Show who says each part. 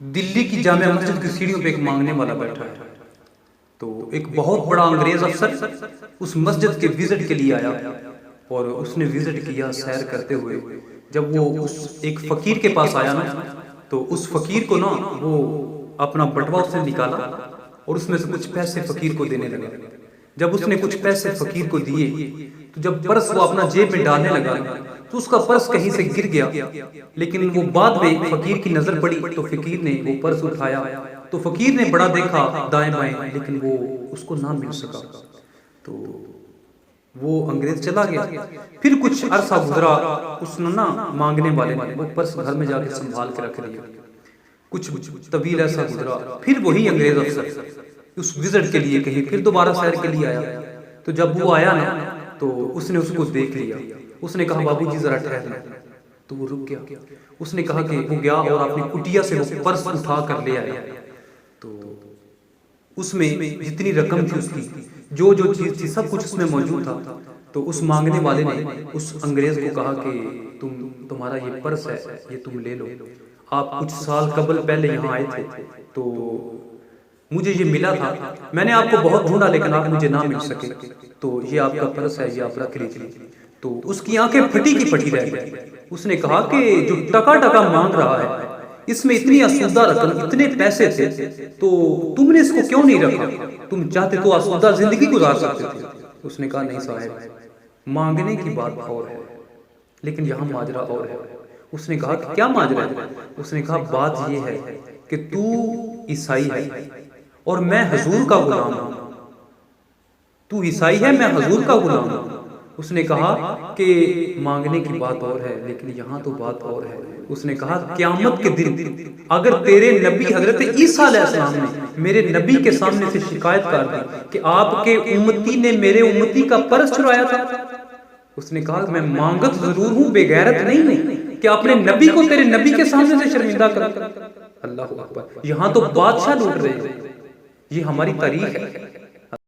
Speaker 1: دلی کی جامع مسجد کی سیڑھیوں پہ ایک مانگنے والا بیٹھا ہے. تو ایک بہت بڑا انگریز افسر اس مسجد کے وزٹ کے لیے آیا اور اس نے وزٹ کیا سیر کرتے ہوئے. جب وہ اس ایک فقیر کے پاس آیا نا تو اس فقیر کو نا وہ اپنا بٹوا اس نے نکالا اور اس میں سے کچھ پیسے فقیر کو دینے لگا. جب اس نے کچھ پیسے فقیر کو دیے تو جب پرس وہ اپنا جیب میں ڈالنے لگا تو اس کا پرس کہیں سے گر گیا. لیکن وہ بعد میں فقیر کی نظر پڑی تو فقیر نے وہ پرس اٹھایا تو فقیر نے بڑا دیکھا دائیں بائیں لیکن وہ اس کو نہ مل سکا. تو وہ انگریز چلا گیا. پھر کچھ عرصہ گزرا اس نے نا مانگنے والے نے وہ پرس گھر میں جا کے سنبھال کے رکھ لیا. کچھ طویل ایسا گزرا پھر وہی انگریز افسر اس وزٹ کے لیے کہیں پھر دوبارہ سیر کے لیے آیا. تو جب وہ آیا نا تو اس نے اس کو دیکھ لیا. اس نے کہا بابو جی ذرا ٹھہرنا. تو وہ رک گیا. اس نے کہا کہ وہ گیا اور اپنی کٹیا سے وہ پرس اٹھا کر لے آیا. تو اس میں جتنی رقم تھی اس کی جو چیز تھی سب کچھ اس میں موجود تھا. تو اس مانگنے والے نے اس انگریز کو کہا کہ تمہارا یہ پرس ہے یہ تم لے لو. آپ کچھ سال قبل پہلے یہاں آئے تھے تو مجھے یہ ملا تھا. میں نے آپ کو بہت ڈھونڈا لیکن آپ مجھے نہ مل سکے. تو یہ آپ کا پرس ہے یہ آپ رکھ لیجیے. تو اس کی آنکھیں پھٹی کی پھٹی رہ گئی. اس نے کہا کہ جو ٹکا ٹکا مانگ رہا ہے اس میں اتنی آسودہ رقم اتنے پیسے تھے تو تم نے اس کو کیوں نہیں رکھا؟ تم چاہتے تو آسودہ زندگی گزار سکتے تھے. اس نے کہا نہیں صاحب مانگنے کی بات اور ہے لیکن یہاں ماجرا اور ہے. اس نے کہا کہ کیا ماجرا ہے؟ اس نے کہا بات یہ ہے کہ تو عیسائی ہے اور میں حضور کا غلام ہوں. تو عیسائی ہے میں حضور کا غلام ہوں. اس نے کہا کہ مانگنے کی بات اور ہے لیکن یہاں تو بات اور ہے. اس نے کہا قیامت کے دن اگر تیرے نبی حضرت عیسیٰ علیہ السلام نے میرے نبی کے سامنے سے شکایت کر دی کہ آپ کے امتی نے میرے امتی کا پرس چرایا تھا. اس نے کہا میں مانگت ضرور ہوں بے غیرت نہیں ہوں کہ اپنے نبی کو تیرے نبی کے سامنے سے شرمندہ کر. اللہ اکبر. یہاں تو بادشاہ لوٹ رہے ہیں. یہ ہماری تاریخ ہے.